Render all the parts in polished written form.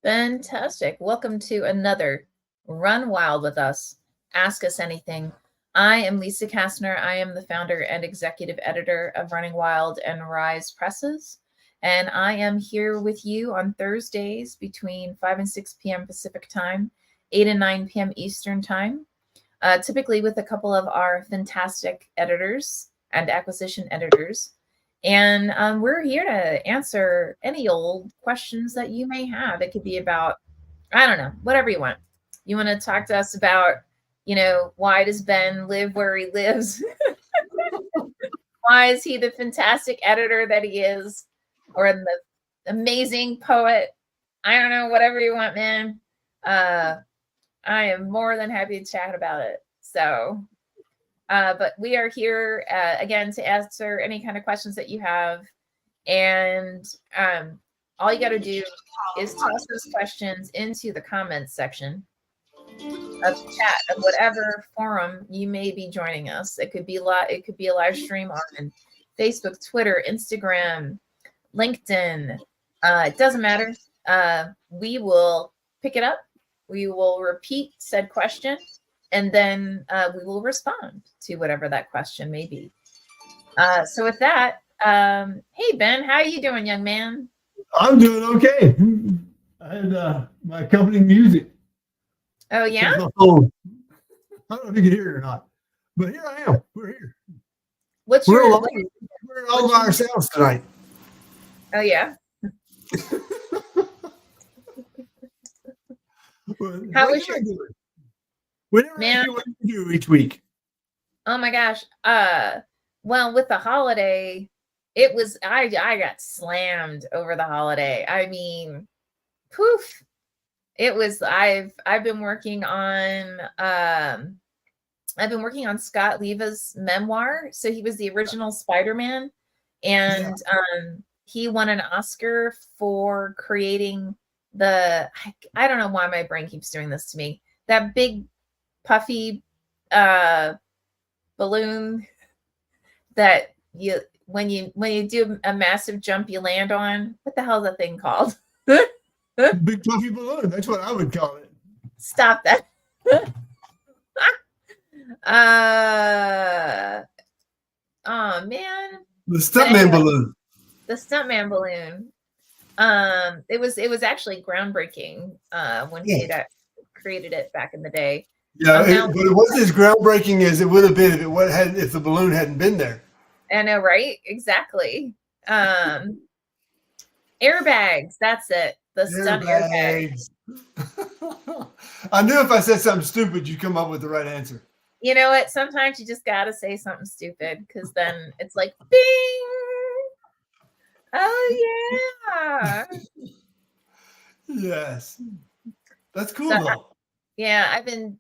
Fantastic. Welcome to another Run Wild with Us. Ask Us Anything. I am Lisa Kastner. I am the founder and executive editor of Running Wild and Rise Presses. And I am here with you on Thursdays between 5 and 6 p.m. Pacific time, 8 and 9 p.m. Eastern time, typically with a couple of our fantastic editors and acquisition editors. And we're here to answer any old questions that you may have. It could be about, I don't know, whatever you want. You want to talk to us about, why does Ben live where he lives? Why is he the fantastic editor that he is? Or the amazing poet? I don't know, whatever you want, man. I am more than happy to chat about it. So, but we are here again to answer any kind of questions that you have. And all you got to do is toss those questions into the comments section of chat of whatever forum you may be joining us. It could be a live stream on Facebook, Twitter, Instagram, LinkedIn. It doesn't matter. We will pick it up. We will repeat said question, and then we will respond to whatever that question may be. So with that, hey, Ben, how are you doing, young man? I'm doing okay. I had my accompanying music. Oh, yeah? I don't know if you can hear it or not, but here I am. We're here. We're all by ourselves tonight. Oh, yeah? How was your... Man, what do you do each week? Oh, my gosh. Well, with the holiday, it was, I got slammed over the holiday. I mean, poof. It was, I've been working on, Scott Leva's memoir. So he was the original Spider-Man, and he won an Oscar for creating I don't know why my brain keeps doing this to me. That big puffy balloon that when you do a massive jump you land on. What the hell is that thing called? Big puffy balloon. That's what I would call it. Stop that. Oh man. The stuntman balloon. The stuntman balloon. It was actually groundbreaking when he created it back in the day. Yeah, but it wasn't as groundbreaking as it would have been if the balloon hadn't been there. I know, right? Exactly. Airbags. That's it. The stunt airbags. I knew if I said something stupid, you'd come up with the right answer. You know what? Sometimes you just got to say something stupid because then it's like, bing. Oh, yeah. Yes. That's cool, though. Yeah, I've been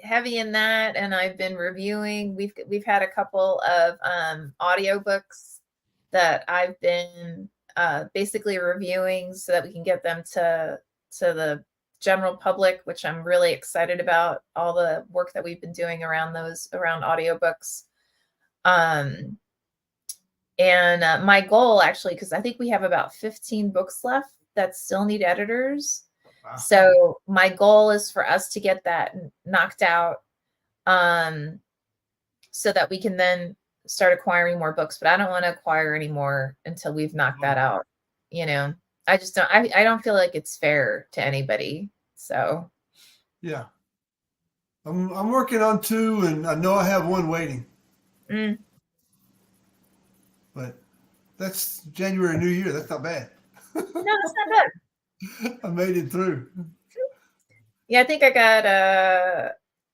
heavy in that, and I've been reviewing. We've had a couple of audiobooks that I've been basically reviewing so that we can get them to the general public, which I'm really excited about, all the work that we've been doing around audiobooks. And my goal, actually, because I think we have about 15 books left that still need editors. Wow. So my goal is for us to get that knocked out so that we can then start acquiring more books. But I don't want to acquire any more until we've knocked that out. I just don't, I don't feel like it's fair to anybody. So. Yeah. I'm working on 2, and I know I have 1 waiting. But that's January, New Year. That's not bad. No, that's not bad. I made it through. Yeah, I think I got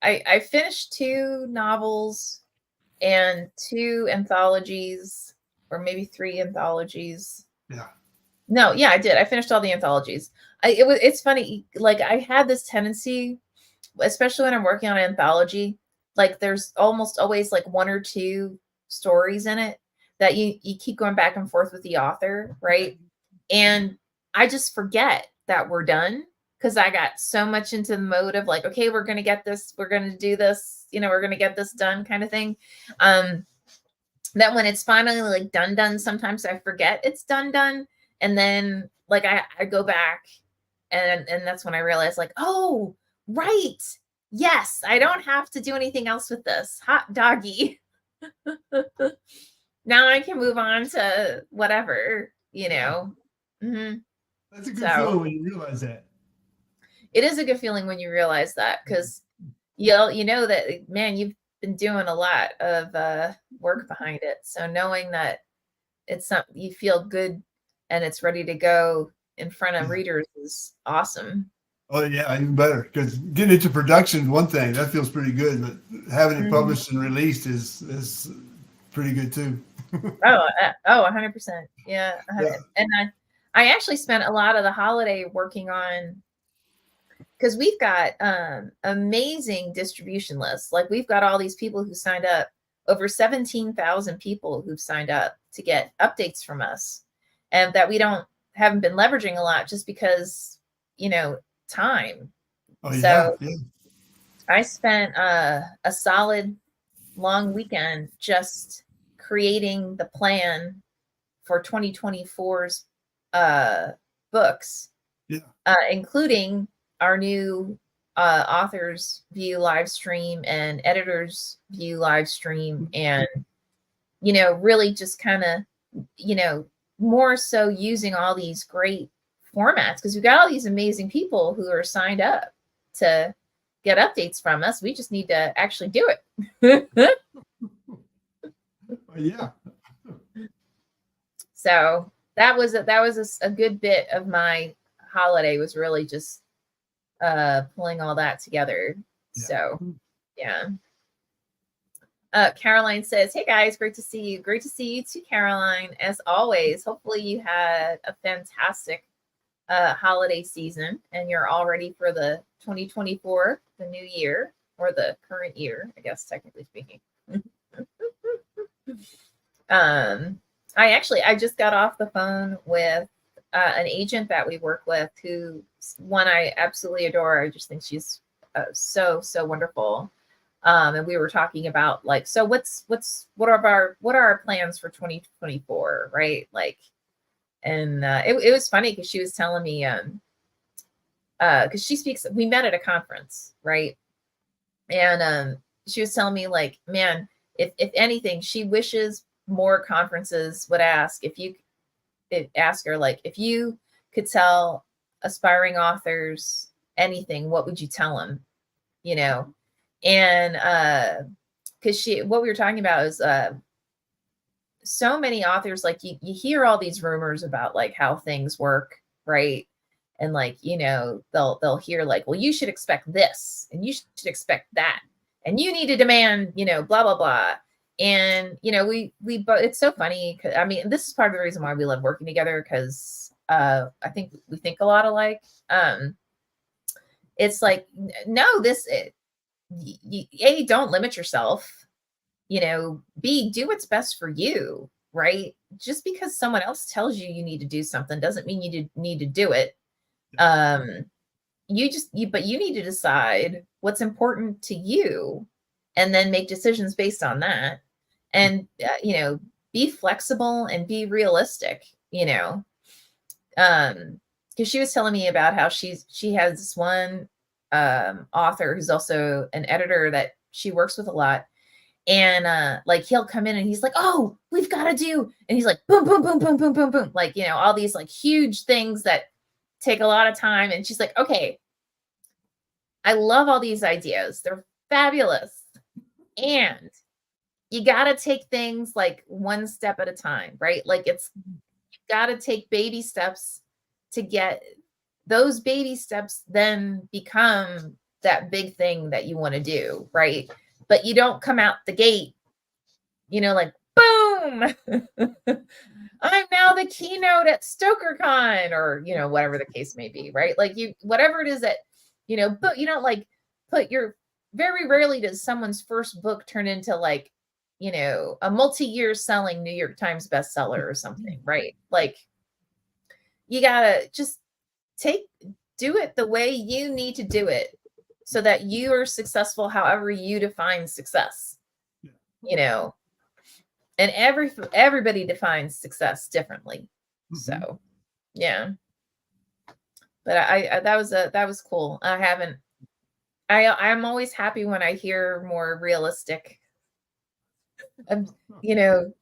I finished 2 novels and 2 anthologies, or maybe 3 anthologies. Yeah. No, yeah, I did. I finished all the anthologies. It's funny, like I had this tendency, especially when I'm working on an anthology, like there's almost always like 1 or 2 stories in it that you keep going back and forth with the author, right? And I just forget that we're done because I got so much into the mode of like, okay, we're going to get this, we're going to do this, we're going to get this done kind of thing. That when it's finally like done, sometimes I forget it's done. And then like I go back And that's when I realized, like, oh, right. Yes, I don't have to do anything else with this. Hot doggy. Now I can move on to whatever, you know. Mm-hmm. That's a good feeling when you realize that. It is a good feeling when you realize that, because you know that, man, you've been doing a lot of work behind it. So knowing that it's something you feel good and it's ready to go in front of readers is awesome. Oh yeah, even better, because getting into production is one thing that feels pretty good, but having it published and released is pretty good too. 100%. Yeah. Yeah. And I actually spent a lot of the holiday working on, because we've got amazing distribution lists. Like, we've got all these people who signed up, over 17,000 people who've signed up to get updates from us, and that we haven't been leveraging a lot just because, time. Oh So yeah. I spent a solid long weekend just creating the plan for 2024's books, including our new authors view live stream and editors view live stream, and really just kind of more so using all these great formats, because we've got all these amazing people who are signed up to get updates from us. We just need to actually do it. Yeah. So that was a good bit of my holiday, was really just pulling all that together. Yeah. So yeah. Caroline says, hey guys, great to see you. Great to see you too, Caroline, as always. Hopefully you had a fantastic holiday season and you're all ready for the 2024, the new year, or the current year, I guess, technically speaking. I just got off the phone with an agent that we work with, who, one, I absolutely adore. I just think she's so wonderful. And we were talking about, like, so what are our plans for 2024, right? Like, and it was funny because she was telling me, because we met at a conference, right? And she was telling me, like, man, if anything, she wishes more conferences would ask her, like, if you could tell aspiring authors anything, what would you tell them? And because what we were talking about is so many authors, like, you hear all these rumors about, like, how things work, right? And, like, they'll hear, like, well, you should expect this and you should expect that, and you need to demand, blah blah blah. And but it's so funny, because I mean, this is part of the reason why we love working together, because I think we think a lot alike. It's like, no, A, don't limit yourself, B, do what's best for you, right? Just because someone else tells you need to do something doesn't mean you need to do it. But you need to decide what's important to you and then make decisions based on that. And, be flexible and be realistic, because she was telling me about how she has this one author who's also an editor that she works with a lot. And like, he'll come in and he's like, oh, we've got to do, and he's like, boom, boom, boom, boom, boom, boom, boom. Like, all these, like, huge things that take a lot of time. And she's like, okay, I love all these ideas. They're fabulous. And you got to take things, like, one step at a time, right? Like, you've got to take baby steps to get those baby steps, then become that big thing that you want to do, right? But you don't come out the gate, like, boom, I'm now the keynote at StokerCon, or, whatever the case may be, right? Like, whatever it is that, but you don't, like, very rarely does someone's first book turn into, like, a multi-year selling New York Times bestseller or something, right? Like, you gotta just do it the way you need to do it, so that you are successful however you define success. And everybody defines success differently. So yeah. But I that was cool. I'm always happy when I hear more realistic,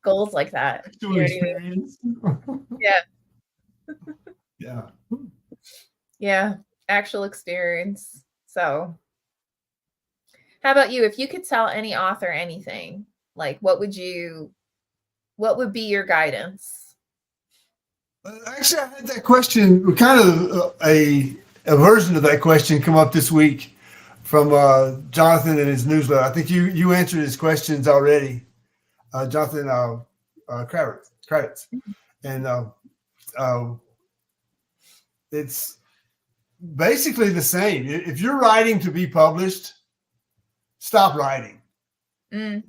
goals like that. Actual You know what I mean? experience. Yeah. Yeah. Yeah. Actual experience. So how about you? If you could tell any author anything, like what would be your guidance? Actually, I had that question, kind of a version of that question come up this week from Jonathan in his newsletter. I think you answered his questions already, Jonathan Kravitz. And it's basically the same. If you're writing to be published, stop writing. Mm.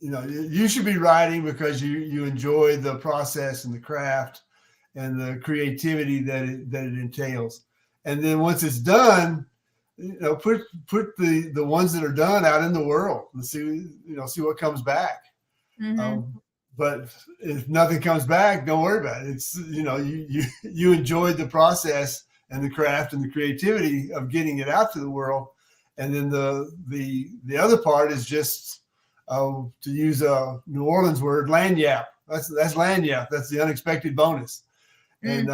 You should be writing because you enjoy the process and the craft and the creativity that it entails. And then once it's done, put the ones that are done out in the world and see what comes back. Mm-hmm. But if nothing comes back, don't worry about it. It's you enjoyed the process and the craft and the creativity of getting it out to the world. And then the other part is just to use a New Orleans word, lagniappe. That's lagniappe. That's the unexpected bonus. And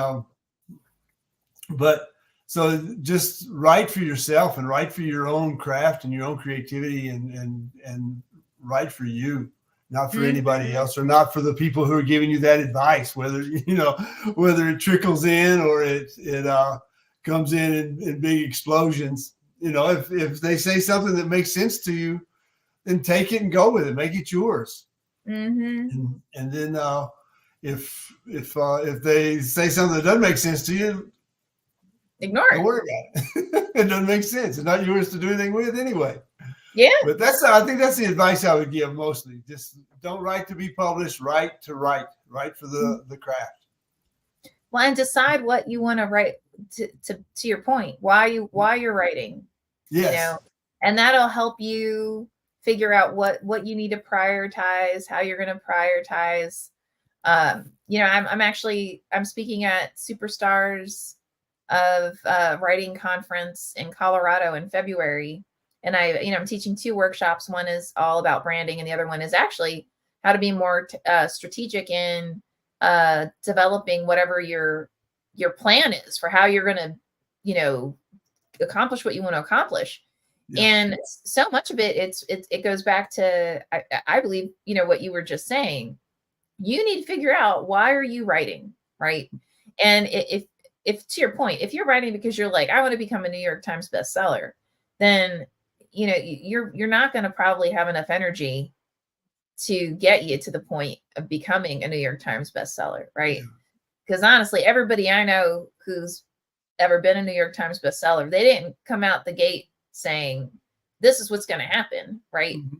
but so just write for yourself and write for your own craft and your own creativity and write for you, not for anybody else, or not for the people who are giving you that advice, whether it trickles in or it comes in big explosions. If they say something that makes sense to you, then take it and go with it, make it yours. Mm-hmm. And then if they say something that doesn't make sense to you, ignore it. Don't worry about it. It doesn't make sense. It's not yours to do anything with anyway. Yeah. But I think that's the advice I would give mostly. Just don't write to be published, write to write. Write for the craft. Well, and decide what you want to write to your point, why you're writing. Yes. And that'll help you figure out what you need to prioritize, how you're going to prioritize. I'm speaking at Superstars of Writing Conference in Colorado in February. And I'm teaching 2 workshops. One is all about branding, and the other one is actually how to be more strategic in developing whatever your plan is for how you're going to, accomplish what you want to accomplish. Yeah. And so much of it, it goes back to, I believe, what you were just saying. You need to figure out, why are you writing, right? And if to your point, if you're writing because you're like, I want to become a New York Times bestseller, then you're not going to probably have enough energy to get you to the point of becoming a New York Times bestseller, right? Because honestly, everybody I know who's ever been a New York Times bestseller, they didn't come out the gate saying, this is what's going to happen, right? Mm-hmm.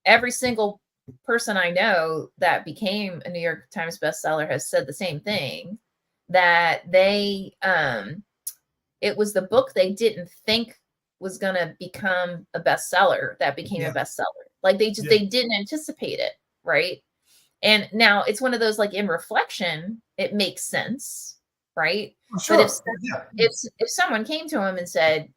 Every single person I know that became a New York Times bestseller has said the same thing, that it was the book they didn't think was going to become a bestseller that became a bestseller. Like they didn't anticipate it, right? And now it's one of those, like, in reflection, it makes sense, right? Sure. But if someone came to him and said,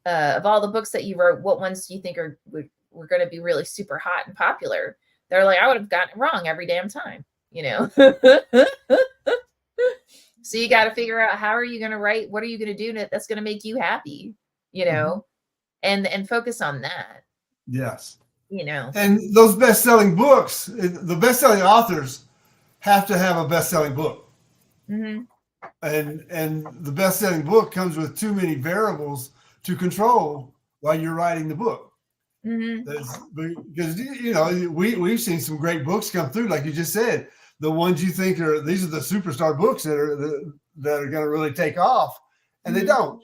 of all the books that you wrote, what ones do you think were going to be really super hot and popular? They're like, I would have gotten it wrong every damn time, So you got to figure out, how are you going to write? What are you going to do that's going to make you happy, mm-hmm. and focus on that. Yes. And those best-selling books, the best-selling authors have to have a best-selling book. Mm-hmm. And the best-selling book comes with too many variables to control while you're writing the book. Mm-hmm. Because we've seen some great books come through, like you just said. The ones you think these are the superstar books that are going to really take off, and mm-hmm. they don't,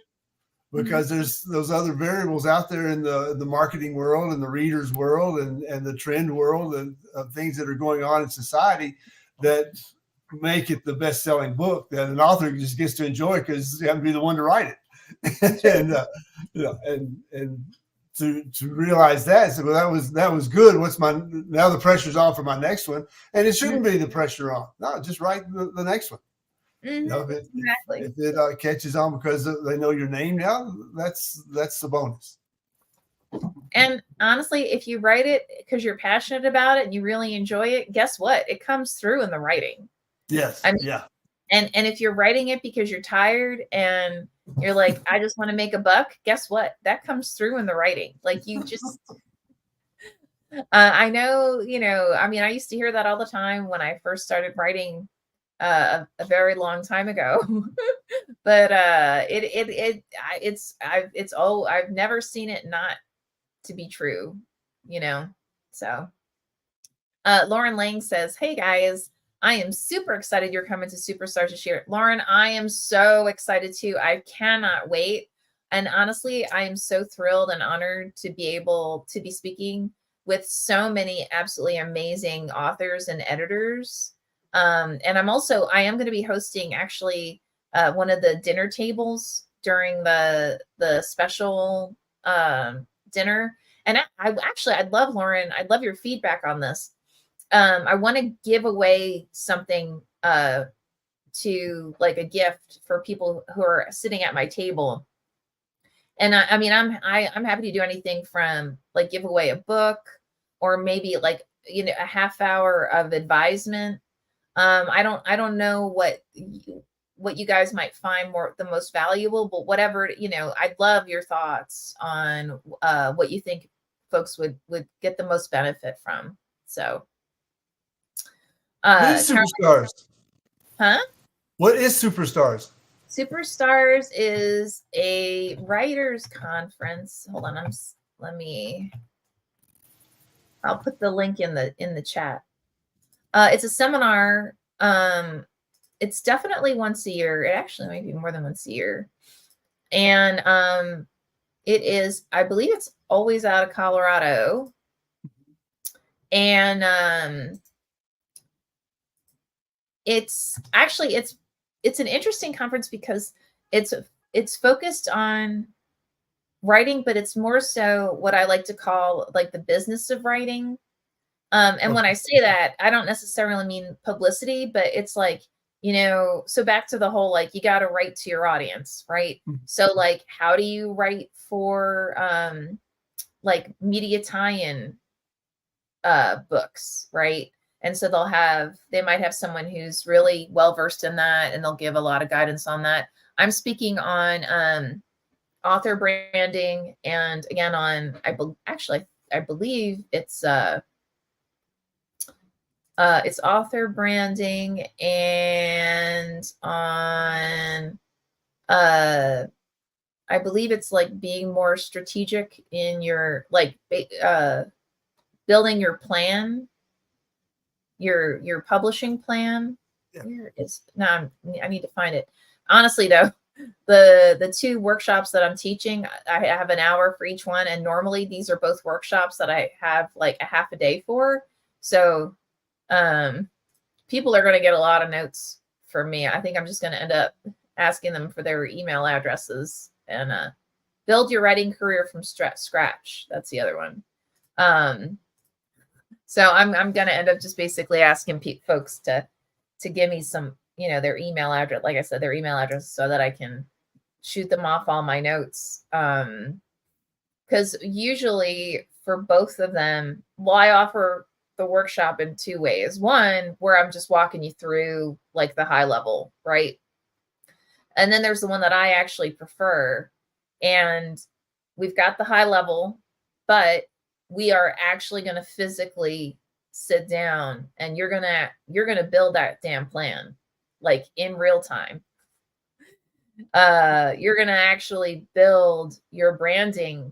because mm-hmm. there's those other variables out there in the marketing world and the readers world and the trend world and of things that are going on in society that make it the best-selling book that an author just gets to enjoy because they have to be the one to write it. and to realize that, so that was good. Now the pressure's on for my next one, and it shouldn't be the pressure on. No, just write the next one. You know, Exactly. if it catches on because they know your name now, that's the bonus. And honestly, if you write it because you're passionate about it and you really enjoy it, guess what? It comes through in the writing. Yes. I mean, yeah. And if you're writing it because you're tired and you're like, I just want to make a buck, guess what? That comes through in the writing. Like you just, I know, you know, I mean, I used to hear that all the time when I first started writing a very long time ago. But I've never seen it not to be true, you know. So Lauren Lang says, "Hey guys, I am super excited you're coming to Superstars this year." Lauren, I am so excited too. I cannot wait. And honestly, I am so thrilled and honored to be able to be speaking with so many absolutely amazing authors and editors. And I am going to be hosting actually one of the dinner tables during the special dinner. And I'd love, Lauren, I'd love your feedback on this. I want to give away something to like a gift for people who are sitting at my table. And I mean, I'm happy to do anything from like give away a book or maybe like, you know, a half hour of advisement. I don't know what you guys might find the most valuable, but whatever, you know, I'd love your thoughts on what you think folks would get the most benefit from. So what is Superstars? Huh? What is Superstars? Superstars is a writers conference. Hold on, I'll put the link in the chat. It's a seminar. It's definitely once a year. It actually might be more than once a year. And it is, I believe it's always out of Colorado. And it's an interesting conference because it's focused on writing, but it's more so what I like to call like the business of writing. And when I say that, I don't necessarily mean publicity, but it's like, you know, so back to the whole, like, you got to write to your audience, right? So like, how do you write for like media tie-in books, right? And so they might have someone who's really well versed in that, and they'll give a lot of guidance on that. I'm speaking on author branding, and again on I believe it's author branding, and on I believe it's like being more strategic in your like building your plan, your publishing plan. Yeah. Where is now? I need to find it. Honestly, though, the two workshops that I'm teaching, I have an hour for each one, and normally these are both workshops that I have like a half a day for. So, people are going to get a lot of notes from me. I think I'm just going to end up asking them for their email addresses and build your writing career from scratch. That's the other one. So I'm going to end up just basically asking folks to give me some, you know, their email address, like I said, their email address, so that I can shoot them off all my notes. Because usually for both of them, well, I offer the workshop in two ways. One, where I'm just walking you through like the high level, right? And then there's the one that I actually prefer. And we've got the high level, but we are actually going to physically sit down, and you're going to build that damn plan like in real time. You're going to actually build your branding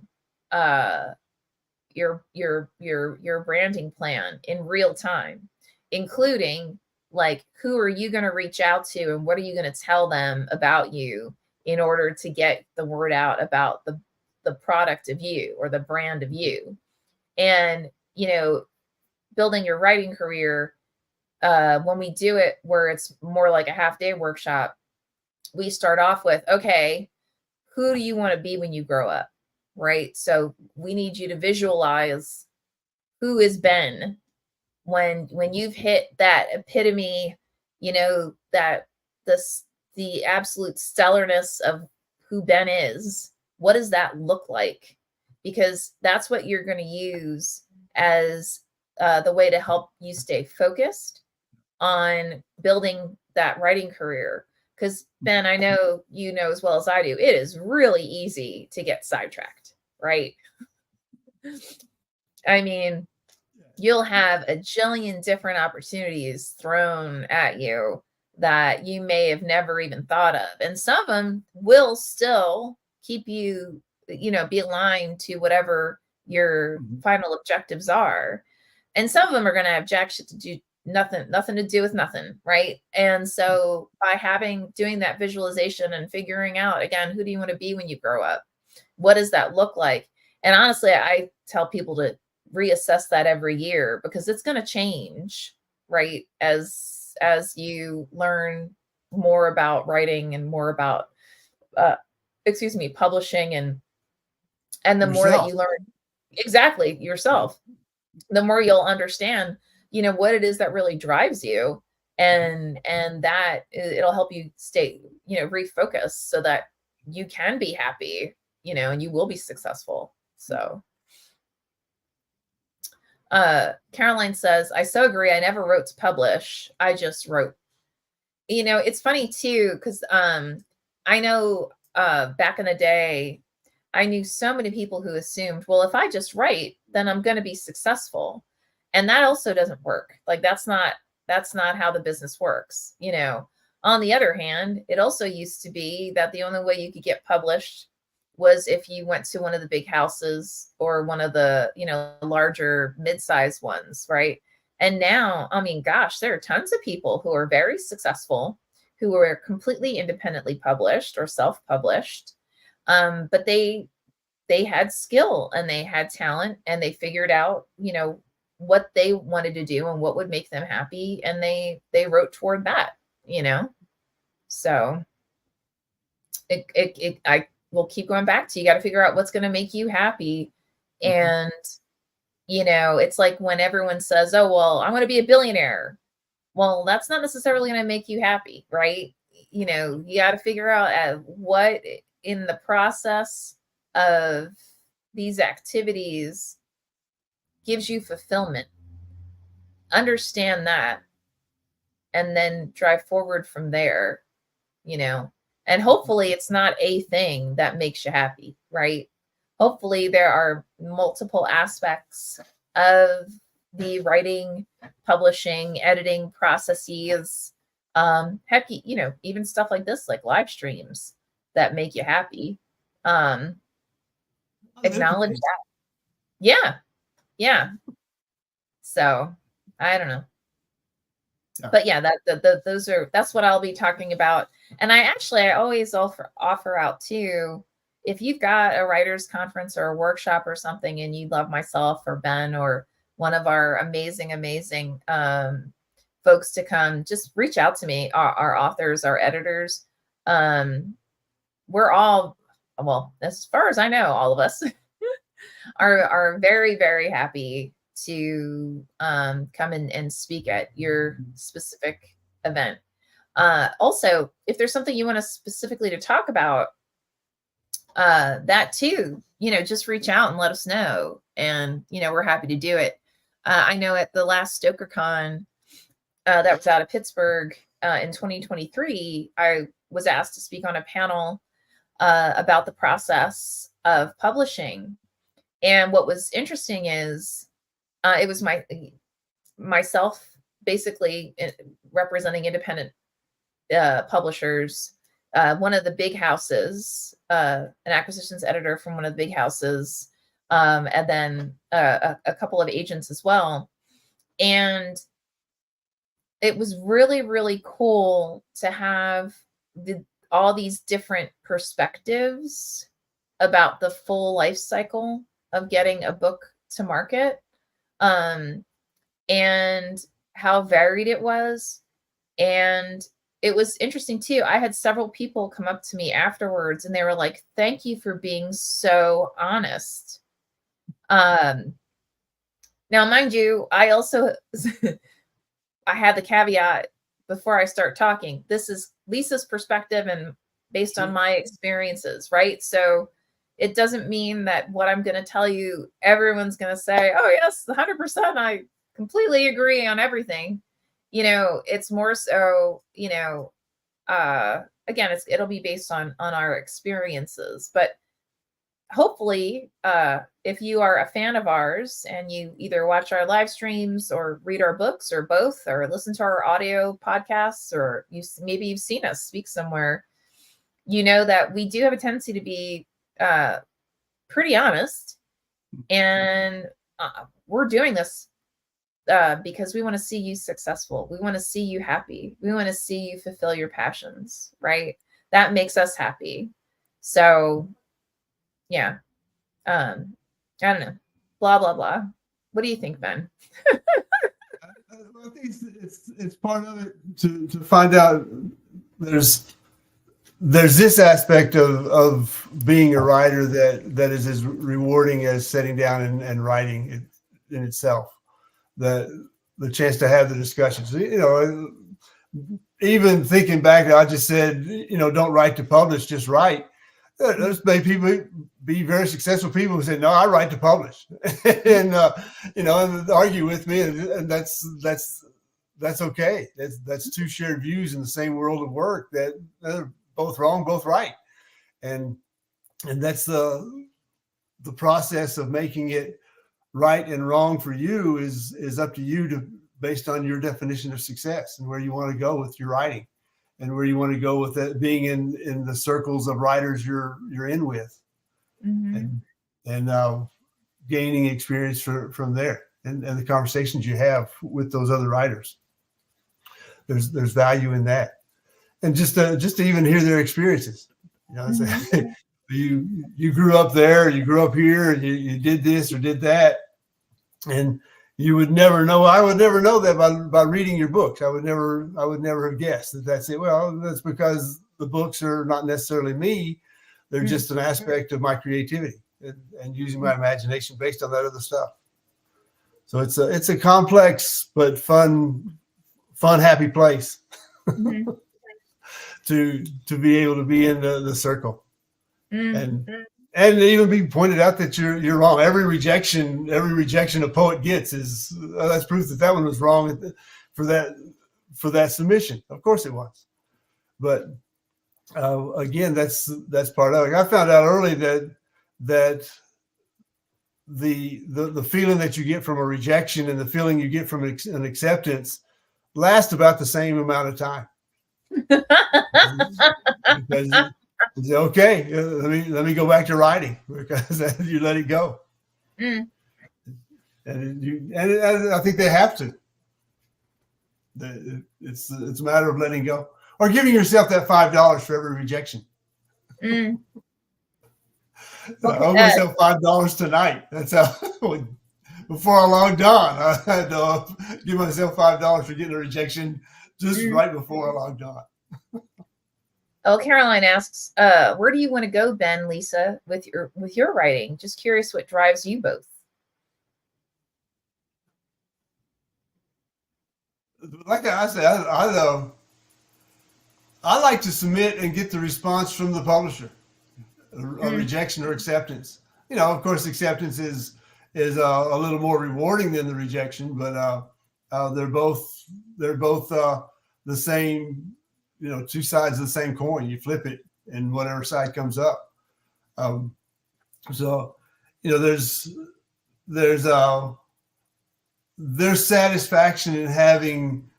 your branding plan in real time, including like, who are you going to reach out to and what are you going to tell them about you in order to get the word out about the product of you or the brand of you. And, you know, building your writing career, when we do it where it's more like a half-day workshop, we start off with, okay, who do you want to be when you grow up? Right? So we need you to visualize who is Ben when you've hit that epitome, you know, that the absolute stellarness of who Ben is, what does that look like? Because that's what you're going to use as the way to help you stay focused on building that writing career. Because Ben, I know you know as well as I do, it is really easy to get sidetracked, right? I mean, you'll have a jillion different opportunities thrown at you that you may have never even thought of. And some of them will still keep you, be aligned to whatever your final objectives are. And some of them are going to have jack shit to do, nothing to do with nothing. Right. And so by doing that visualization and figuring out, again, who do you want to be when you grow up? What does that look like? And honestly, I tell people to reassess that every year because it's going to change, right? As you learn more about writing and more about, publishing and the yourself. more that you learn exactly yourself, the more you'll understand, what it is that really drives you. And that it'll help you stay, refocus so that you can be happy, and you will be successful. So, Caroline says, I so agree. I never wrote to publish. I just wrote. It's funny too, because I know back in the day, I knew so many people who assumed, well, if I just write, then I'm going to be successful. And that also doesn't work. Like that's not how the business works. On the other hand, it also used to be that the only way you could get published was if you went to one of the big houses or one of the, larger mid-sized ones, right? And now, I mean, gosh, there are tons of people who are very successful, who are completely independently published or self-published, but they had skill and they had talent and they figured out, what they wanted to do and what would make them happy, and they wrote toward that, So I will keep going back to, you got to figure out what's going to make you happy. And it's like when everyone says, oh, well, I want to be a billionaire. Well, that's not necessarily going to make you happy, right? You got to figure out what in the process of these activities gives you fulfillment. Understand that, and then drive forward from there, and hopefully it's not a thing that makes you happy, right? Hopefully there are multiple aspects of the writing, publishing, editing processes. Heck, even stuff like this, like live streams that make you happy. Acknowledge that. Yeah. So I don't know. Yeah. But yeah, that's what I'll be talking about. And I always offer out too, if you've got a writer's conference or a workshop or something and you love myself or Ben or one of our amazing folks to come, just reach out to me, our authors, our editors. We're all, well, as far as I know, all of us are very, very happy to come in and speak at your specific event. Also, if there's something you want us specifically to talk about, that too, just reach out and let us know. And, we're happy to do it. I know at the last StokerCon that was out of Pittsburgh in 2023, I was asked to speak on a panel about the process of publishing. And what was interesting is it was myself basically representing independent publishers, one of the big houses, an acquisitions editor from one of the big houses, and then a couple of agents as well. And it was really, really cool to have all these different perspectives about the full life cycle of getting a book to market, and how varied it was. And it was interesting too. I had several people come up to me afterwards and they were like, thank you for being so honest. Now, mind you, I also, I had the caveat before I start talking, this is Lisa's perspective and based on my experiences, right? So it doesn't mean that what I'm going to tell you, everyone's going to say, oh, yes, 100%. I completely agree on everything. It's more so, again, it'll be based on our experiences. But hopefully, if you are a fan of ours and you either watch our live streams or read our books or both, or listen to our audio podcasts, or maybe you've seen us speak somewhere, that we do have a tendency to be pretty honest, and we're doing this because we want to see you successful. We want to see you happy. We want to see you fulfill your passions, right? That makes us happy. So yeah. I don't know. Blah, blah, blah. What do you think, Ben? I think it's part of it to find out there's this aspect of being a writer that is as rewarding as sitting down and writing it in itself. The chance to have the discussions. Even thinking back, I just said, don't write to publish, just write. There's many people be very successful people who say, no, I write to publish, and and argue with me, and that's okay. That's two shared views in the same world of work that they're both wrong, both right, and that's the process of making it right and wrong for you is up to you based on your definition of success and where you want to go with your writing. And where you want to go with it, being in the circles of writers you're in with, and gaining experience from there, and the conversations you have with those other writers. There's value in that, and just to even hear their experiences. You grew up there, you grew up here, and you did this or did that, and you would never know. I would never know that by reading your books. I would never have guessed that that's it. Well, that's because the books are not necessarily me. They're just an aspect of my creativity and using my imagination based on that other stuff. So it's a complex but fun, happy place to be able to be in the circle. And even be pointed out that you're wrong. Every rejection a poet gets is that's proof that one was wrong for that submission. Of course it was, but again, that's part of it. I found out early that the feeling that you get from a rejection and the feeling you get from an acceptance last about the same amount of time. Because okay, let me go back to writing, because you let it go, and I think they have to. It's a matter of letting go or giving yourself that $5 for every rejection. I owe myself $5 tonight. That's how. Before I logged on, I had to give myself $5 for getting a rejection just right before I logged on. Oh, Caroline asks, where do you want to go, Ben, Lisa, with your writing? Just curious what drives you both. Like I said, I like to submit and get the response from the publisher, a rejection or acceptance. Of course, acceptance is a little more rewarding than the rejection, but they're both the same. Two sides of the same coin. You flip it, and whatever side comes up. So, there's satisfaction in having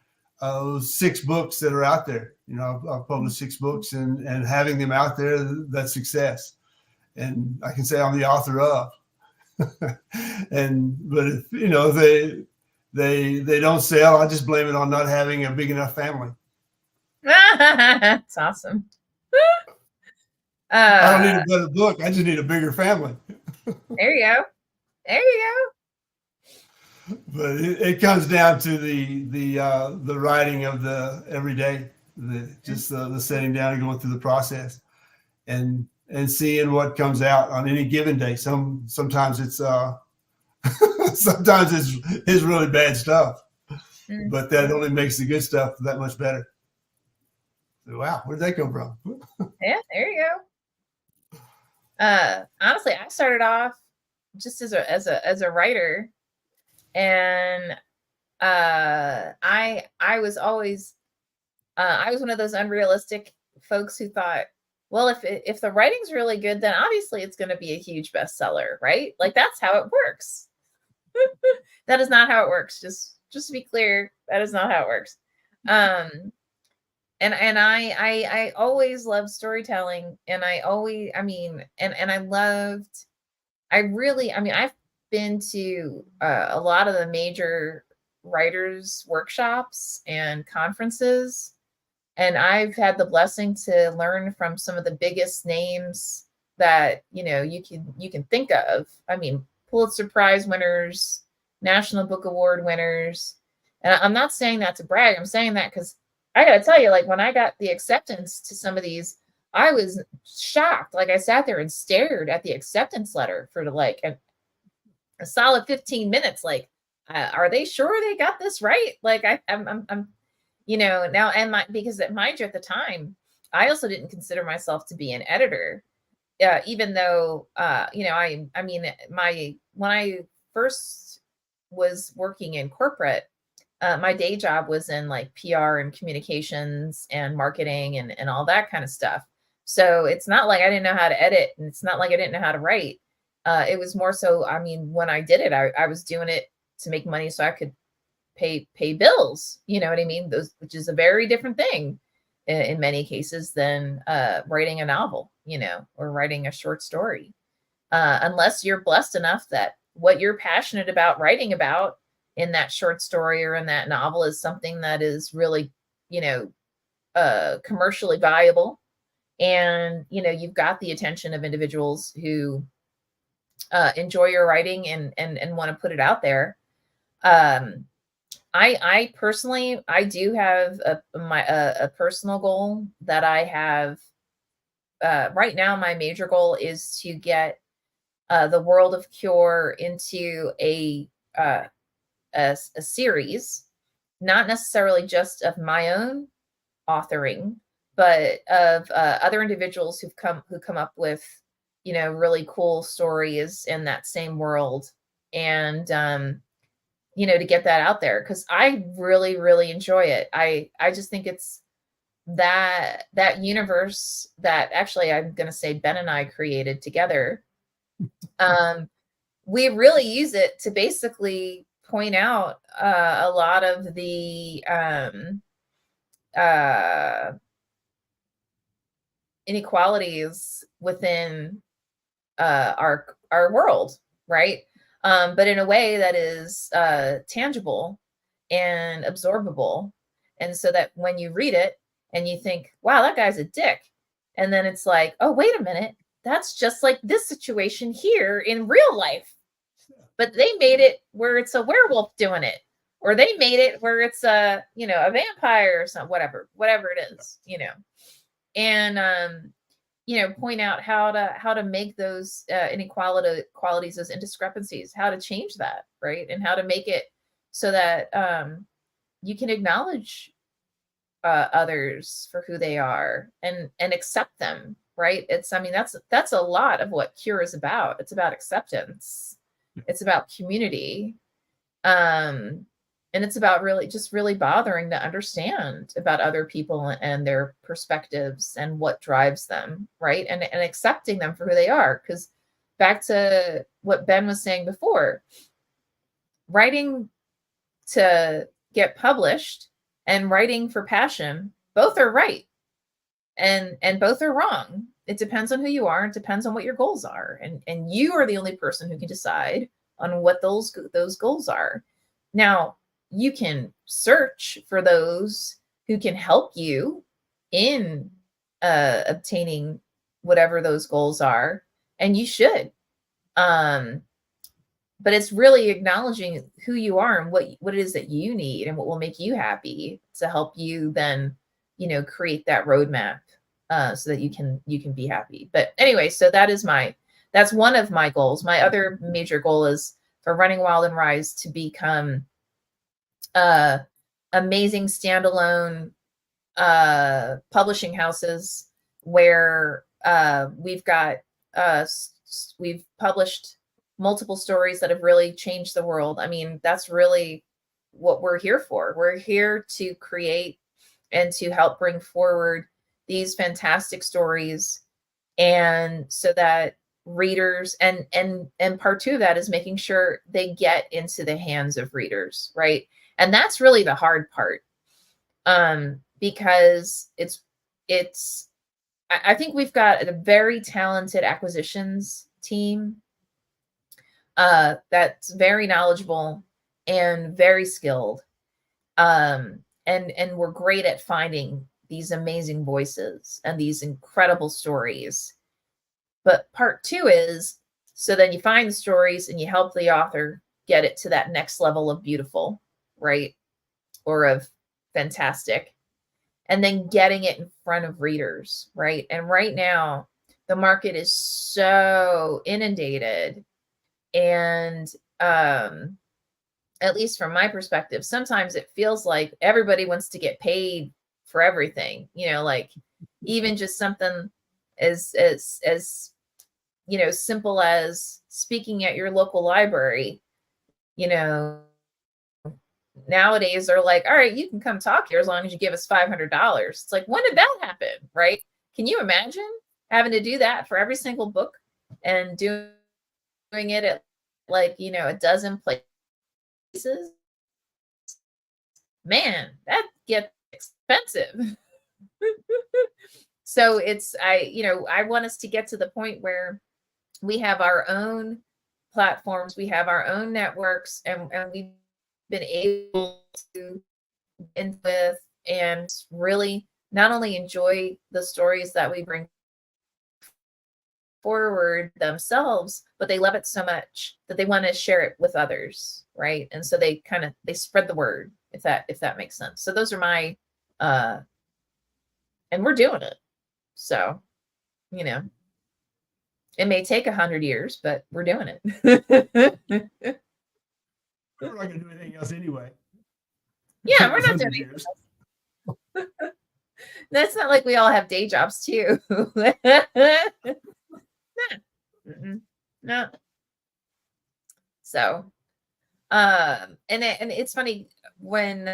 6 books that are out there. I've published 6 books, and having them out there, that's success. And I can say I'm the author of. But if they don't sell, I just blame it on not having a big enough family. That's awesome. I don't need a better book. I just need a bigger family. There you go. But it comes down to the writing of the everyday, the setting down and going through the process, and seeing what comes out on any given day. Sometimes it's sometimes it's really bad stuff. but that only makes the good stuff that much better. Wow, where'd that come from? Yeah, there you go. Honestly, I started off just as a writer, and I was always I was one of those unrealistic folks who thought, well, if the writing's really good, then obviously it's going to be a huge bestseller, right? Like that's how it works. That is not how it works. Just to be clear, that is not how it works. And I always loved storytelling, and I I've been to a lot of the major writers workshops and conferences, and I've had the blessing to learn from some of the biggest names that you can think of. I mean, Pulitzer Prize winners, National Book Award winners. And I'm not saying that to brag. I'm saying that because I got to tell you, like when I got the acceptance to some of these, I was shocked. Like I sat there and stared at the acceptance letter for like a solid 15 minutes. Like, are they sure they got this right? Like I'm now, and because mind you, at the time, I also didn't consider myself to be an editor. Even though, when I first was working in corporate, my day job was in like PR and communications and marketing and all that kind of stuff. So it's not like I didn't know how to edit, and it's not like I didn't know how to write. It was more so, when I did it, I was doing it to make money so I could pay bills. You know what I mean? Which is a very different thing in many cases than writing a novel, or writing a short story. Unless you're blessed enough that what you're passionate about writing about in that short story or in that novel is something that is really, commercially viable. And, you've got the attention of individuals who enjoy your writing and want to put it out there. I personally, I do have a personal goal that I have right now. My major goal is to get the World of Cure into a series, not necessarily just of my own authoring, but of other individuals who come up with really cool stories in that same world, and to get that out there, because I really, really enjoy it. I just think it's that universe that actually I'm going to say Ben and I created together. We really use it to basically point out a lot of the inequalities within our world, right? But in a way that is tangible and absorbable. And so that when you read it and you think, wow, that guy's a dick. And then it's like, oh, wait a minute. That's just like this situation here in real life. But they made it where it's a werewolf doing it. Or they made it where it's a vampire or something, whatever it is, And point out how to make those inequalities, those indiscrepancies, how to change that, right? And how to make it so that you can acknowledge others for who they are and accept them, right? That's a lot of what Cure is about. It's about acceptance. It's about community. And it's about really bothering to understand about other people and their perspectives and what drives them, right? And accepting them for who they are. Because back to what Ben was saying before, writing to get published and writing for passion, both are right. And both are wrong. It depends on who you are. It depends on what your goals are. And you are the only person who can decide on what those goals are. Now, you can search for those who can help you in obtaining whatever those goals are, and you should. But it's really acknowledging who you are and what it is that you need and what will make you happy to help you then, create that roadmap so that you can be happy. But anyway, so that's one of my goals. My other major goal is for Running Wild and Rise to become amazing standalone publishing houses where we've published multiple stories that have really changed the world. I mean, that's really what we're here for. We're here to create and to help bring forward these fantastic stories, and so that readers and part two of that is making sure they get into the hands of readers, right? And that's really the hard part, because I think we've got a very talented acquisitions team that's very knowledgeable and very skilled, and we're great at finding these amazing voices and these incredible stories. But part two is, so then you find the stories and you help the author get it to that next level of beautiful, right? Or of fantastic. And then getting it in front of readers, right? And right now, the market is so inundated. And at least from my perspective, sometimes it feels like everybody wants to get paid for everything, like even just something as simple as speaking at your local library, nowadays are like, all right, you can come talk here as long as you give us $500. It's like, when did that happen, right? Can you imagine having to do that for every single book and doing it at like, a dozen places? Man, that gets expensive. So I want us to get to the point where we have our own platforms, we have our own networks, and we've been able to end with and really not only enjoy the stories that we bring forward themselves, but they love it so much that they want to share it with others, right? And so they spread the word, if that makes sense. So those are my and we're doing it. So, it may take 100 years, but we're doing it. We're not going to do anything else anyway. Yeah, we're not doing years. That's not like we all have day jobs too. No. So, and it's funny when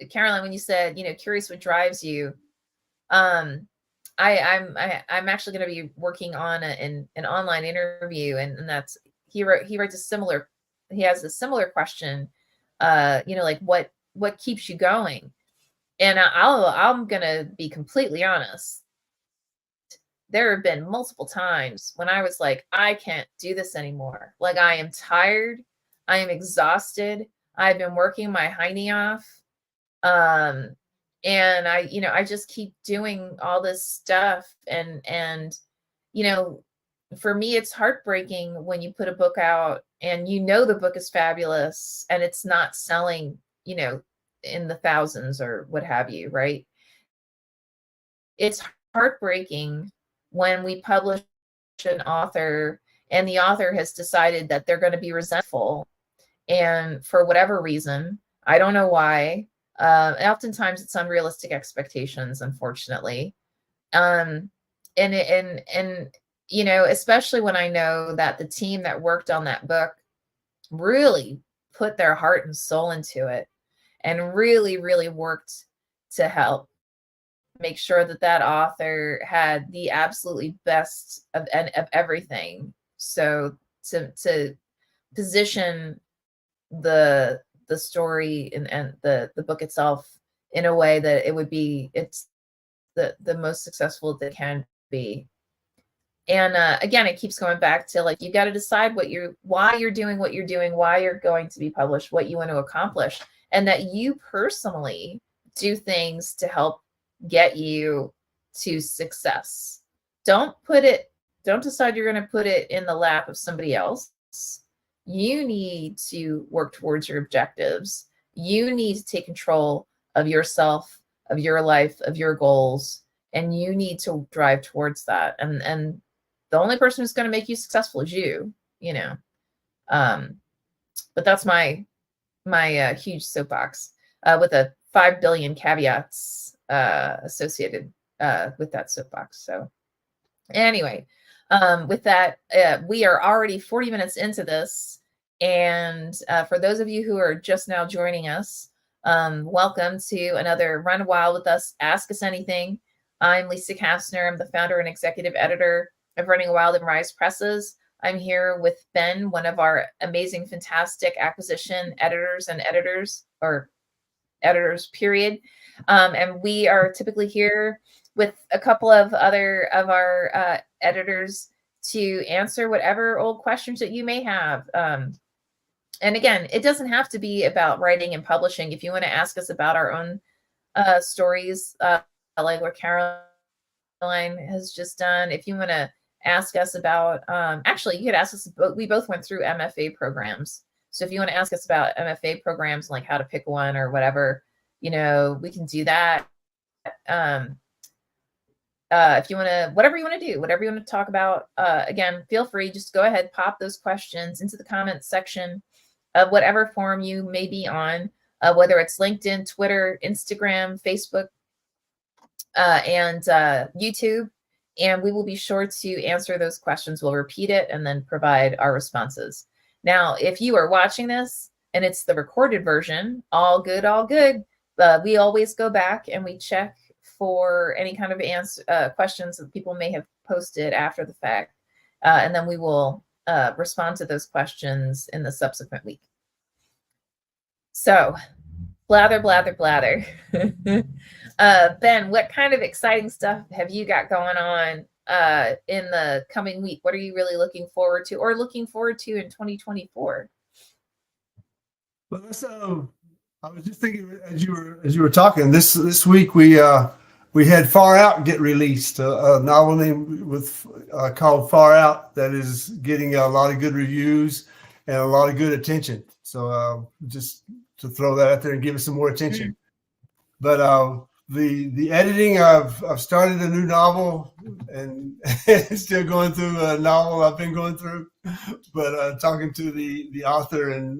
Caroline, when you said, curious what drives you, I'm actually going to be working on an online interview, and that's he has a similar question, like what keeps you going? And I'm going to be completely honest. There have been multiple times when I was like, I can't do this anymore. Like, I am tired. I am exhausted. I've been working my hiney off. And I just keep doing all this stuff. And, for me, it's heartbreaking when you put a book out and the book is fabulous and it's not selling, in the thousands or what have you, right? It's heartbreaking when we publish an author and the author has decided that they're going to be resentful, and for whatever reason, I don't know why, oftentimes it's unrealistic expectations, unfortunately. And especially when I know that the team that worked on that book really put their heart and soul into it and really, really worked to help make sure that author had the absolutely best of everything. So to position the story and the book itself in a way that it's the most successful that can be. And again, it keeps going back to, like, you got to decide why you're doing what you're doing, why you're going to be published, what you want to accomplish, and that you personally do things to help get you to success. Don't decide you're going to put it in the lap of somebody else. You need to work towards your objectives. You need to take control of yourself, of your life, of your goals, and you need to drive towards that. And the only person who's going to make you successful is you, but that's my huge soapbox. with a 5 billion caveats associated with that soapbox. So anyway, with that, we are already 40 minutes into this. And for those of you who are just now joining us, welcome to another Run Wild with Us, Ask Us Anything. I'm Lisa Kastner. I'm the founder and executive editor of Running Wild and Rise Presses. I'm here with Ben, one of our amazing, fantastic acquisition editors and editors, period. And we are typically here with a couple of other of our editors to answer whatever old questions that you may have. And again, it doesn't have to be about writing and publishing. If you want to ask us about our own stories, like what Caroline has just done, if you want to ask us about, actually, you could ask us, we both went through MFA programs. So if you want to ask us about MFA programs, like how to pick one or whatever, we can do that. If you want to, whatever you want to do, whatever you want to talk about, again, feel free, just go ahead, pop those questions into the comments section of whatever forum you may be on, whether it's LinkedIn, Twitter, Instagram, Facebook, and YouTube. And we will be sure to answer those questions. We'll repeat it and then provide our responses. Now, if you are watching this and it's the recorded version, all good, all good. We always go back and we check for any kind of questions that people may have posted after the fact. And then we will respond to those questions in the subsequent week. So, blather, blather, blather. Ben, what kind of exciting stuff have you got going on in the coming week? What are you really looking forward to in 2024? Well, I was just thinking as you were talking this week we had Far Out get released, a novel called Far Out that is getting a lot of good reviews and a lot of good attention. So just to throw that out there and give it some more attention. But the editing, I've started a new novel and still going through a novel I've been going through, but talking to the author and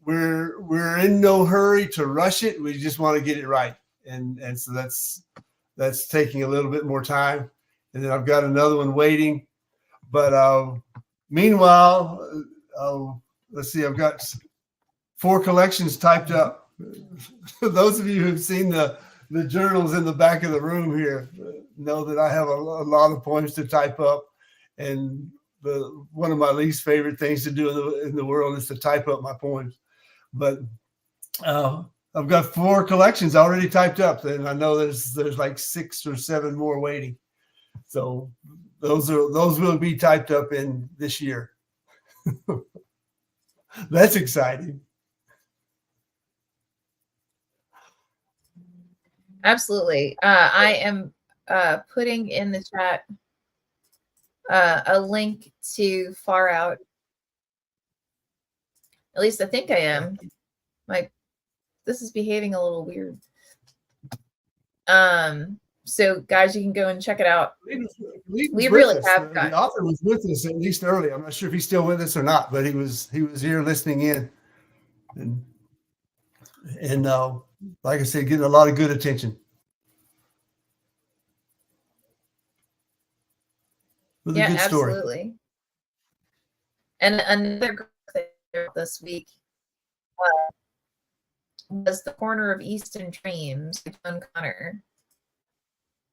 we're in no hurry to rush it. We just want to get it right. And so that's taking a little bit more time. And then I've got another one waiting. But meanwhile, let's see, I've got 4 collections typed up. Those of you who've seen the journals in the back of the room here know that I have a lot of poems to type up. And one of my least favorite things to do in the world is to type up my poems. But I've got 4 collections already typed up, and I know there's like 6 or 7 more waiting. So those will be typed up in this year. That's exciting. Absolutely. I am putting in the chat a link to Far Out. At least I think I am. This is behaving a little weird. So guys, you can go and check it out. We really have got. The author was with us at least early. I'm not sure if he's still with us or not, but he was here listening in, and like I said, getting a lot of good attention. With a good story. Absolutely. And another great thing this week was The Corner of Easton Dreams by Joan Connor.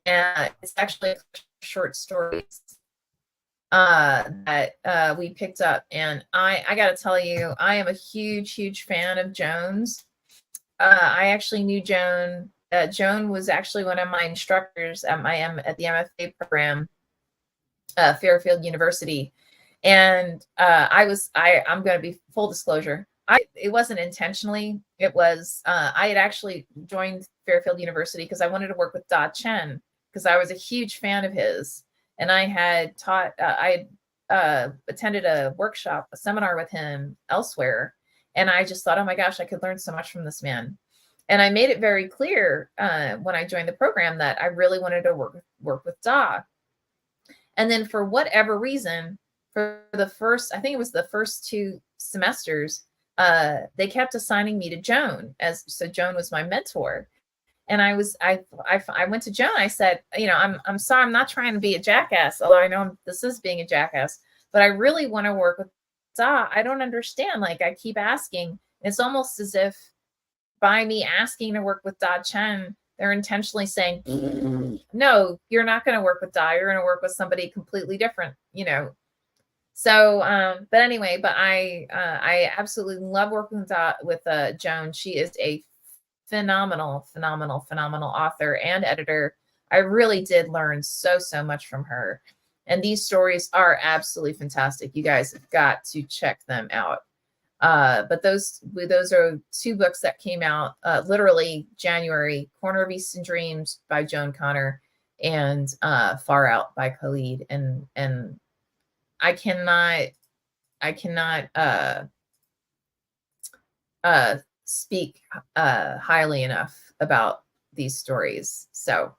And it's actually short stories that we picked up. And I got to tell you, I am a huge, huge fan of Joan's. I actually knew Joan. Joan was actually one of my instructors at the MFA program, Fairfield University. And I'm going to be full disclosure. It wasn't intentionally. It was, I had actually joined Fairfield University because I wanted to work with Da Chen, because I was a huge fan of his. And I had attended a workshop, a seminar with him elsewhere. And I just thought, oh my gosh, I could learn so much from this man. And I made it very clear when I joined the program that I really wanted to work with Da. And then for whatever reason, for the first, I think it was the first 2 semesters, they kept assigning me to Joan, so Joan was my mentor. And I went to Joan. I said, I'm sorry, I'm not trying to be a jackass, although I know this is being a jackass, but I really want to work with Da. I don't understand. Like, I keep asking. It's almost as if by me asking to work with Da Chen, they're intentionally saying, no, you're not going to work with Da. You're going to work with somebody completely different, So, but anyway, I absolutely love working with Joan. She is a phenomenal author and editor. I really did learn so much from her. And these stories are absolutely fantastic. You guys have got to check them out. But those are two books that came out literally January: Corner of Eastern Dreams by Joan Connor and Far Out by Khalid. And I cannot speak highly enough about these stories. So,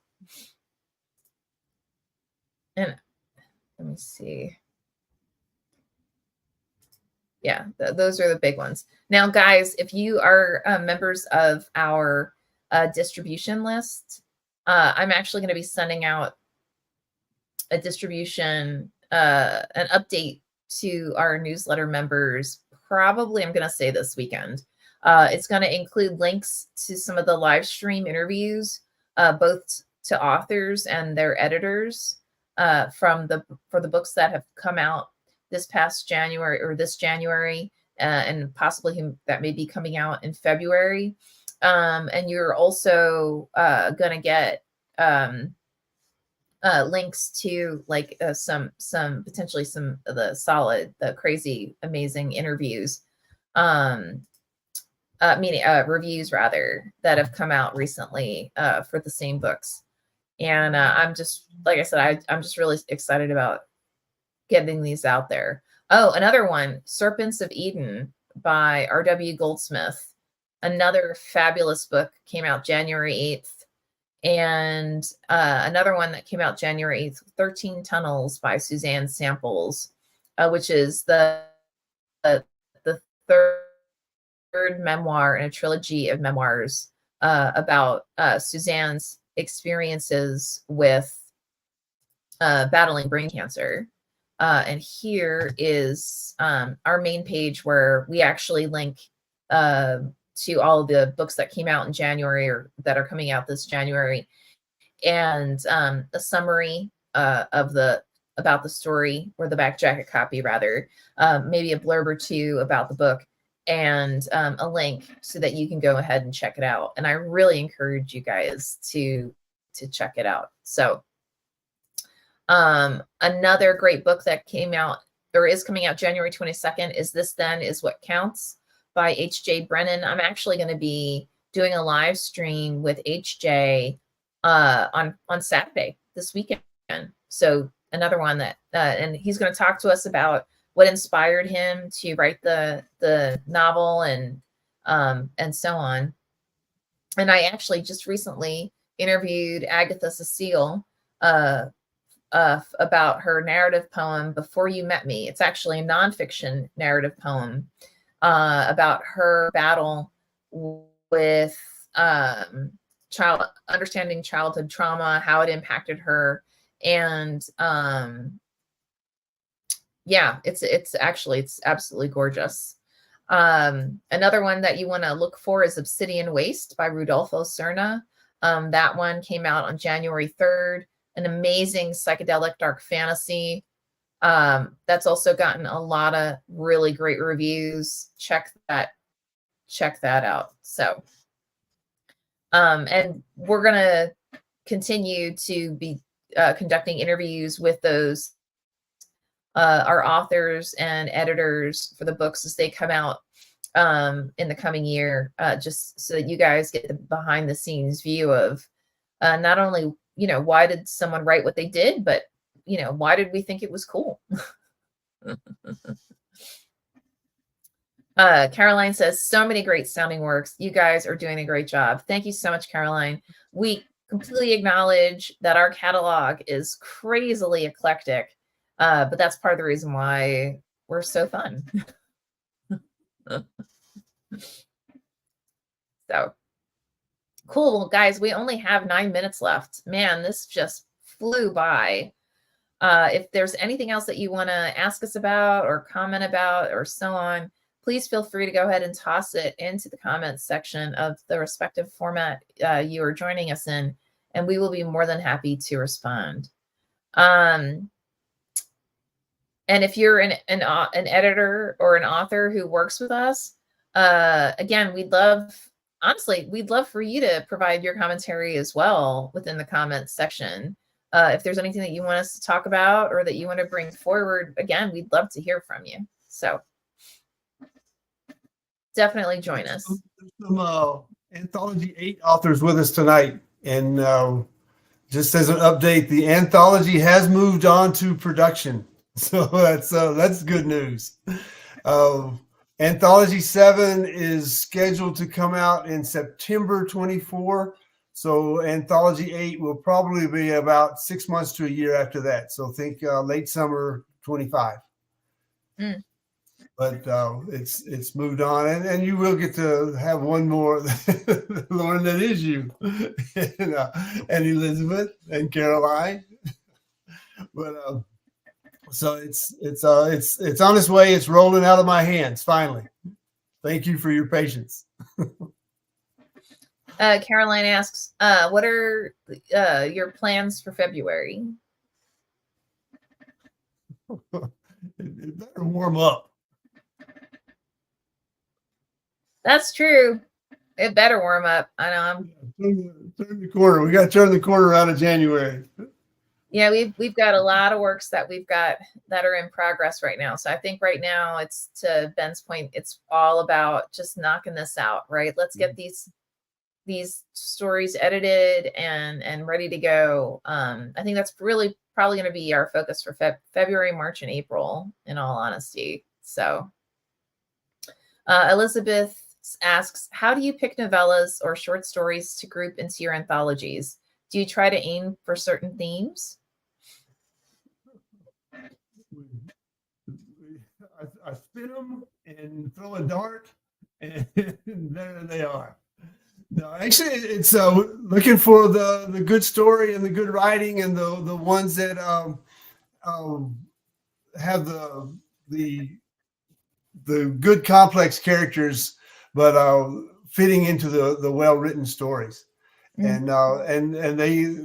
and let me see. Yeah, those are the big ones. Now, guys, if you are members of our distribution list, I'm actually going to be sending out a distribution, an update to our newsletter members. Probably, I'm going to say this weekend. It's going to include links to some of the live stream interviews, both to authors and their editors for the books that have come out this past January or this January, and possibly that may be coming out in February. And you're also going to get links to like some potentially some of the crazy, amazing interviews, reviews rather, that have come out recently for the same books. And I'm just, like I said, I'm just really excited about getting these out there. Oh, another one, Serpents of Eden by R.W. Goldsmith. Another fabulous book, came out January 8th. And another one that came out January 8th, 13 Tunnels by Suzanne Samples, which is the third memoir in a trilogy of memoirs about Suzanne's experiences with battling brain cancer. And here is our main page where we actually link to all of the books that came out in January or that are coming out this January, and a summary about the story, or the back jacket copy rather, maybe a blurb or two about the book, and a link so that you can go ahead and check it out. And I really encourage you guys to check it out. So another great book that came out or is coming out January 22nd is This Then Is What Counts by H.J. Brennan. I'm actually going to be doing a live stream with H.J. on Saturday this weekend. So another one that, and he's going to talk to us about what inspired him to write the novel and so on. And I actually just recently interviewed Agatha Cecile about her narrative poem, Before You Met Me. It's actually a nonfiction narrative poem about her battle with understanding childhood trauma, how it impacted her. And yeah, it's absolutely gorgeous. Another one that you want to look for is Obsidian Waste by Rudolfo Serna. That one came out on January 3rd. An amazing psychedelic dark fantasy. That's also gotten a lot of really great reviews. Check that out. So, and we're going to continue to be conducting interviews with those our authors and editors for the books as they come out in the coming year, just so that you guys get the behind the scenes view of not only, why did someone write what they did, but, why did we think it was cool? Caroline says, so many great sounding works. You guys are doing a great job. Thank you so much, Caroline. We completely acknowledge that our catalog is crazily eclectic, but that's part of the reason why we're so fun. So cool. Well, guys, we only have 9 minutes left. Man, this just flew by. If there's anything else that you want to ask us about or comment about or so on, please feel free to go ahead and toss it into the comments section of the respective format you are joining us in, and we will be more than happy to respond. And if you're an editor or an author who works with us, again, we'd love for you to provide your commentary as well within the comments section. If there's anything that you want us to talk about or that you want to bring forward, again, we'd love to hear from you. So definitely join us. There's some Anthology 8 authors with us tonight. And just as an update, the anthology has moved on to production. So that's good news. Anthology 7 is scheduled to come out in September 24. So Anthology 8 will probably be about 6 months to a year after that. So think late summer 25. But it's moved on, and you will get to have one more, Lauren, that is you, and Elizabeth and Caroline. But so it's on its way. It's rolling out of my hands finally. Thank you for your patience. Caroline asks, what are your plans for February? It better warm up. That's true. It better warm up. I know. Turn the corner. We got to turn the corner out of January. Yeah, we've got a lot of works that we've got that are in progress right now. So I think right now, it's to Ben's point, it's all about just knocking this out, right? Let's get these stories edited and ready to go. I think that's really probably going to be our focus for February, March, and April, in all honesty. So Elizabeth asks, how do you pick novellas or short stories to group into your anthologies? Do you try to aim for certain themes? I spin them and throw a dart, and there they are. No, actually, it's looking for the good story and the good writing and the ones that have the good complex characters, but fitting into the well-written stories. And they,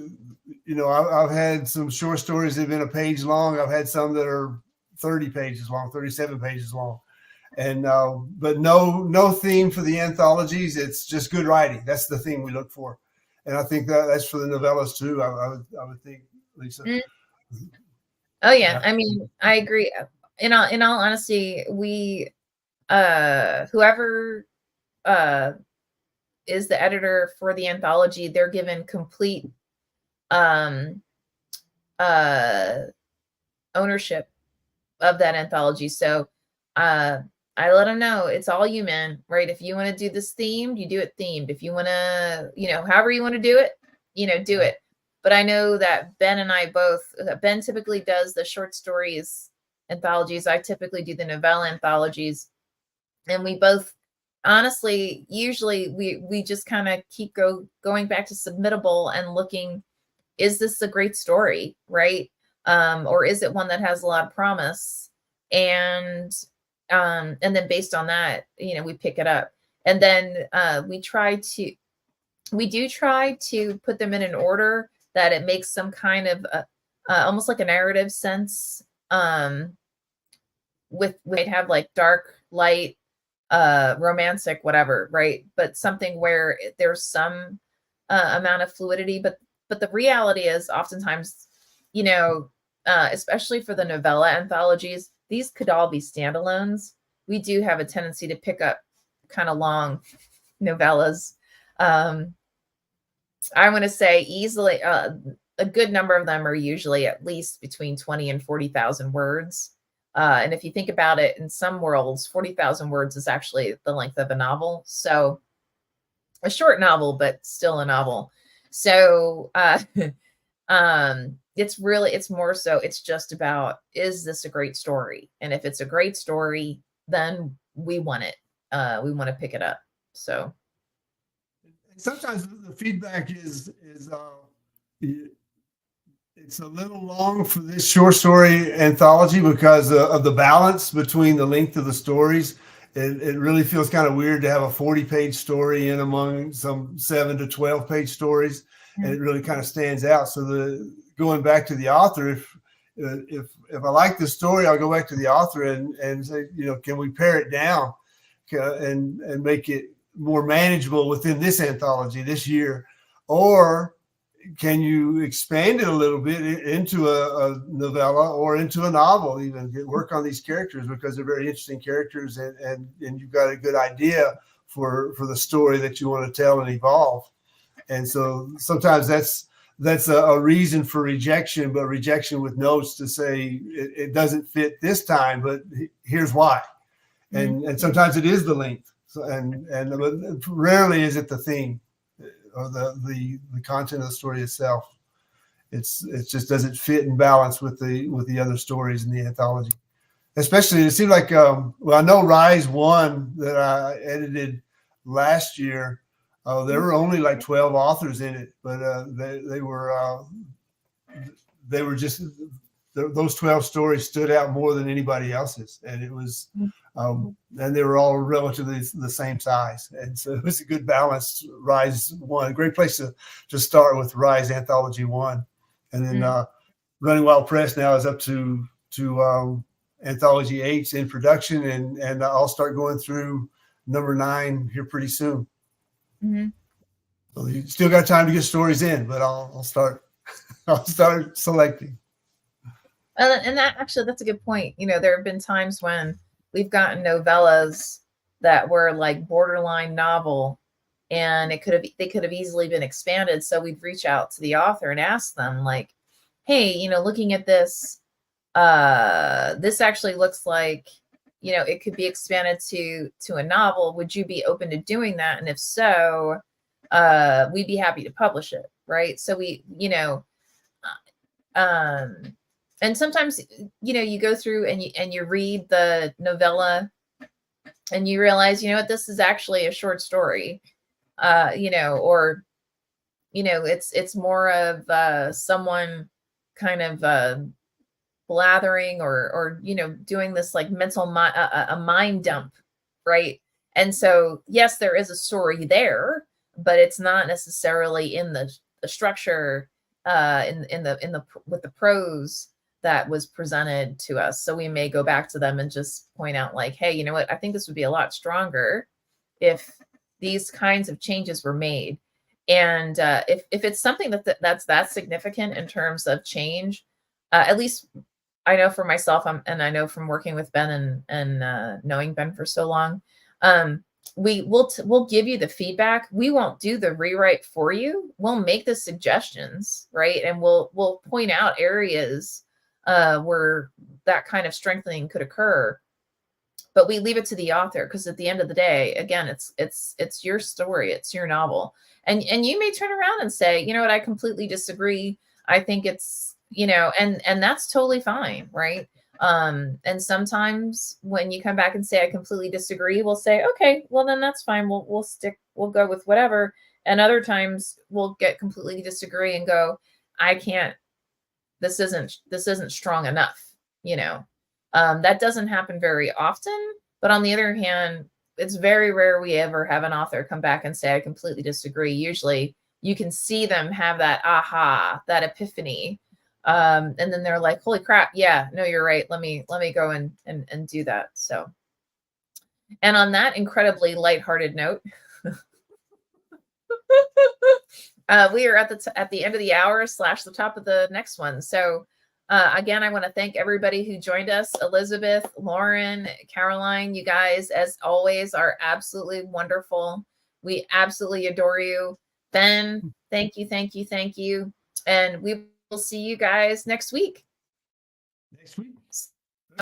I've had some short stories that have been a page long. I've had some that are 30 pages long, 37 pages long. And but no theme for the anthologies. It's just good writing. That's the thing we look for. And I think that's for the novellas too. I would think, Lisa. Oh yeah. I mean, I agree. In all honesty, we whoever is the editor for the anthology, they're given complete ownership of that anthology. So I let them know it's all you, man, right? If you want to do this themed, you do it themed. If you want to, however you want to do it, do it. But I know that Ben and I both, Ben typically does the short stories anthologies. I typically do the novella anthologies. And we both, honestly, usually we just kind of keep going back to submittable and looking, is this a great story, right? Or is it one that has a lot of promise? And then based on that, we pick it up. And then we do try to put them in an order that it makes some kind of almost like a narrative sense. We'd have like dark, light, romantic, whatever, right? But something where there's some amount of fluidity. But the reality is oftentimes, especially for the novella anthologies, these could all be standalones. We do have a tendency to pick up kind of long novellas. I want to say easily a good number of them are usually at least between 20 and 40,000 words. And if you think about it, in some worlds, 40,000 words is actually the length of a novel. So a short novel, but still a novel. So it's more so, it's just about, is this a great story? And if it's a great story, then we want it. want to pick it up. So sometimes the feedback is it's a little long for this short story anthology because of the balance between the length of the stories. It really feels kind of weird to have a 40-page story in among some 7 to 12-page stories, and it really kind of stands out. So going back to the author, if I like the story, I'll go back to the author and say, can we pare it down and make it more manageable within this anthology this year, or can you expand it a little bit into a novella or into a novel, even work on these characters because they're very interesting characters, and you've got a good idea for the story that you want to tell and evolve. And so sometimes that's a reason for rejection, but rejection with notes to say it doesn't fit this time, but here's why. And sometimes it is the length, and rarely is it the theme or the content of the story itself. It just doesn't fit and balance with the other stories in the anthology. Especially, it seemed like I know Rise 1 that I edited last year. There were only like 12 authors in it, but they were just those 12 stories stood out more than anybody else's, and it was and they were all relatively the same size, and so it was a good balance. Rise 1, a great place to start with Rise Anthology 1, and then Running Wild Press now is up to Anthology 8's in production, and I'll start going through number 9 here pretty soon. So you still got time to get stories in, but I'll start selecting. And that's a good point. There have been times when we've gotten novellas that were like borderline novel, and they could have easily been expanded. So we'd reach out to the author and ask them, like, hey, looking at this, this actually looks like, it could be expanded to a novel. Would you be open to doing that? And if so, we'd be happy to publish it. Right. So we, and sometimes, you go through and you read the novella and you realize, what, this is actually a short story, or, it's more of someone kind of blathering or doing this like mental a mind dump, right? And so, yes, there is a story there, but it's not necessarily in the structure with the prose that was presented to us. So we may go back to them and just point out, like, hey, you know what? I think this would be a lot stronger if these kinds of changes were made. And if it's something that's that significant in terms of change, at least I know for myself, and I know from working with Ben and knowing Ben for so long, we'll give you the feedback. We won't do the rewrite for you. We'll make the suggestions, right? And we'll point out areas where that kind of strengthening could occur, but we leave it to the author, because at the end of the day, again, it's your story, it's your novel, and you may turn around and say, you know what, I completely disagree. I think it's, and that's totally fine, right? And sometimes when you come back and say, I completely disagree, we'll say, okay, well then that's fine. We'll go with whatever. And other times we'll get completely disagree and go, I can't, this isn't strong enough, that doesn't happen very often, but on the other hand, it's very rare we ever have an author come back and say, I completely disagree. Usually you can see them have that aha, that epiphany. And then they're like, holy crap. Yeah, no, you're right. Let me go and do that. So, and on that incredibly lighthearted note, we are at the end of the hour / the top of the next one. So again, I want to thank everybody who joined us. Elizabeth, Lauren, Caroline, you guys, as always, are absolutely wonderful. We absolutely adore you. Ben, thank you. And we will see you guys next week.